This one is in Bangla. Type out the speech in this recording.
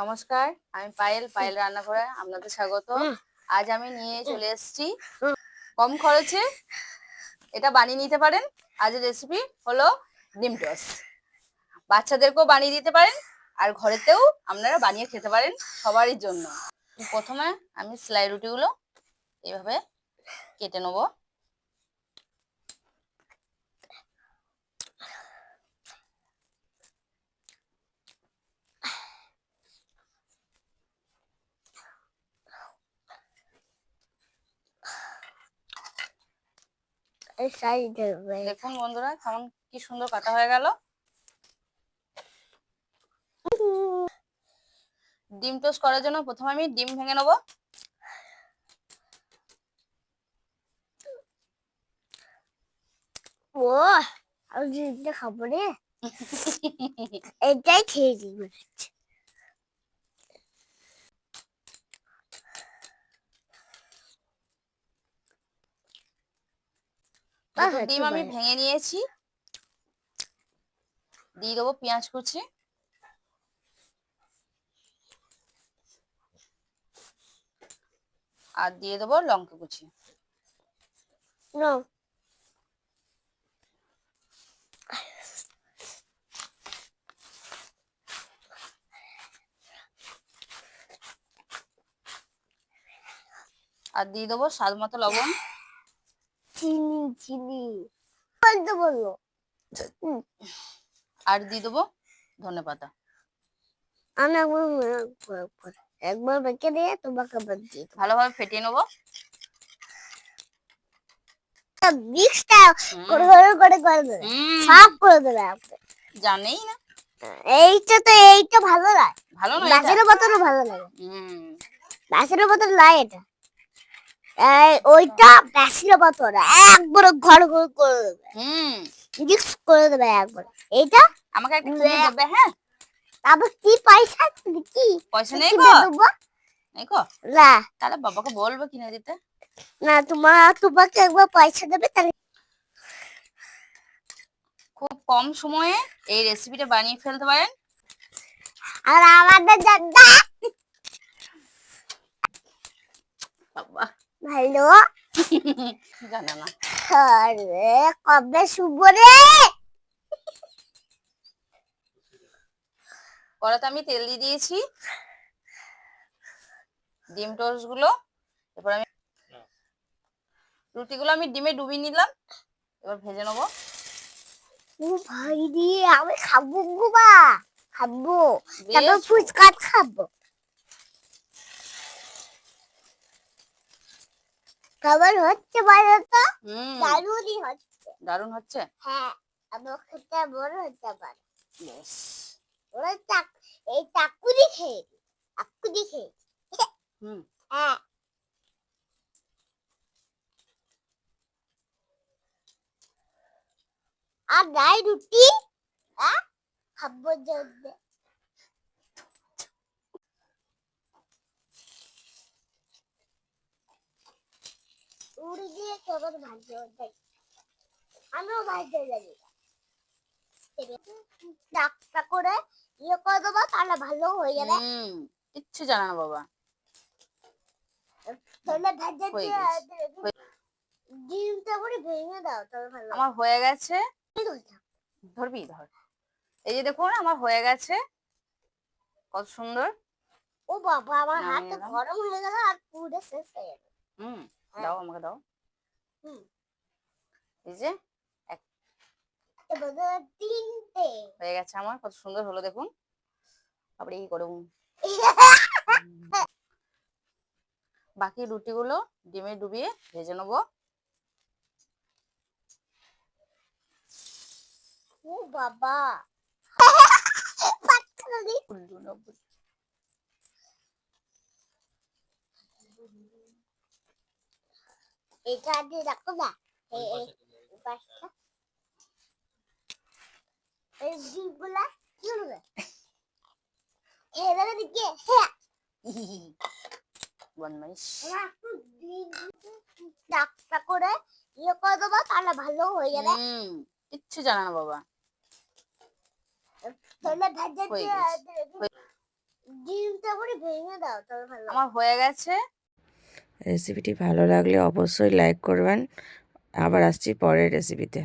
নমস্কার, আমি পায়েল রান্নাঘরে আপনাদের স্বাগত। আজ আমি নিয়ে চলে এসেছি কম খরচে এটা বানিয়ে নিতে পারেন। আজের রেসিপি হলো ডিম টোস্ট। বাচ্চাদেরকেও বানিয়ে দিতে পারেন আর ঘরেতেও আপনারা বানিয়ে খেতে পারেন সবারই জন্য। প্রথমে আমি সেলাই রুটিগুলো এইভাবে কেটে নেব। দেখুন বন্ধুরা কেমন কি সুন্দর কাটা হয়ে গেল। ডিম টোস্ট করার জন্য প্রথমে আমি ডিম ভেঙে নেব। ও আমি ডিমটা খাবো রে। এটাই খেয়ে দিব। দুটো ডিম আমি ভেঙে নিয়েছি। দিয়ে দেবো পেঁয়াজ কুচি, আর দিয়ে দেবো লঙ্কা কুচি। আর দিয়ে দেবো স্বাদ মতো লবণ, চিনি বলতে বললো, আর দিয়ে দেবো ধনেপাতা। আমি একবার বেঁকে দিয়ে তোমাকে দিয়ে ভালোভাবে ফেটিয়ে নেবো। মিক্সটা করে করে দেবে, সব করে দেবে আপনি জানেই না। এইটা ভালো লাগে, ভালো না, বাসের বোতলও ভালো লাগে। বাসের বোতল নয় এটা, ওইটা বাসের বোতল একবার ঘর ঘর করে দেবে, মিক্স করে দেবে একবার। এইটা আমাকে একটা কিনে দেবে। হ্যাঁ, তারপর কি পয়সা কি পয়সা নেই গো, নেই গো। না তাহলে বাবাকে বলবো কিনে দিতে। না, তোমাকে একবার পয়সা দেবে তাহলে। খুব কম সময়ে এই রেসিপিটা বানিয়ে ফেলতে পারেন। আর আমাদের দাদা বাবা ভালো জানে না। আরে কবে শুভ রে। কড়াতে আমি তেল দিয়ে দিয়েছি। ডিম টোস্ট গুলো, এরপর আমি রুটিগুলো আমি ডিমে ডুবিয়ে নিলাম। এবার ভেজে নেবো। ও ভাই দিয়ে আমি খাবো গো, বা খাবো, তারপর বেশ ফুচকা খাবো। খাবার হচ্ছে বলো তো, দারুণই হচ্ছে। দারুণ হচ্ছে। হ্যাঁ, আমার খেতে বড় হতে পারে। বেশ, ওরা এই চাকুরি খেয়ে হ্যাঁ। আর নাই রুটি, হ্যাঁ খাবো জন্য। উড়ি দিয়ে কেমন ভাজতে হচ্ছে, আমিও ভাজতে জানি না। ডাকটা করে ইয়ে করে দেবো, তাহলে ভালো হয়ে যাবে। কিচ্ছু জানা না বাবা। তাহলে ভাজতে ডিমটা করে ভেঙে দাও, তাহলে ভালো। আমার হয়ে গেছে। ধরবি ধর। এই যে দেখুন আমার হয়ে গেছে, কত সুন্দর। ও বাবা, আমার হাত তো গরম হয়ে গেল আর পুরো শেষ হয়ে গেল। দাও আমাকে দাও। এই যে তিনটে হয়ে গেছে আমার, কত সুন্দর হলো দেখুন। তারপরে এই করুন বাকি রুটিগুলো ডিমে ডুবিয়ে ভেজে নেবো। ও বাবা, এটা আগে রাখো না, এই ডিমগুলা কি হবে এবারে দিকে। বদমাইশ। ডাকটা করে ইয়ে করে দেবো, তাহলে ভালো হয়ে যাবে। কিচ্ছু জানা না বাবা। তাহলে ভাজতে ডিম করে ভেঙে দাও তাহলে ভালো আমার হয়ে গেছে। রেসিপিটি ভালো লাগলে অবশ্যই লাইক করবেন। আবার আসছি পরের রেসিপিতে।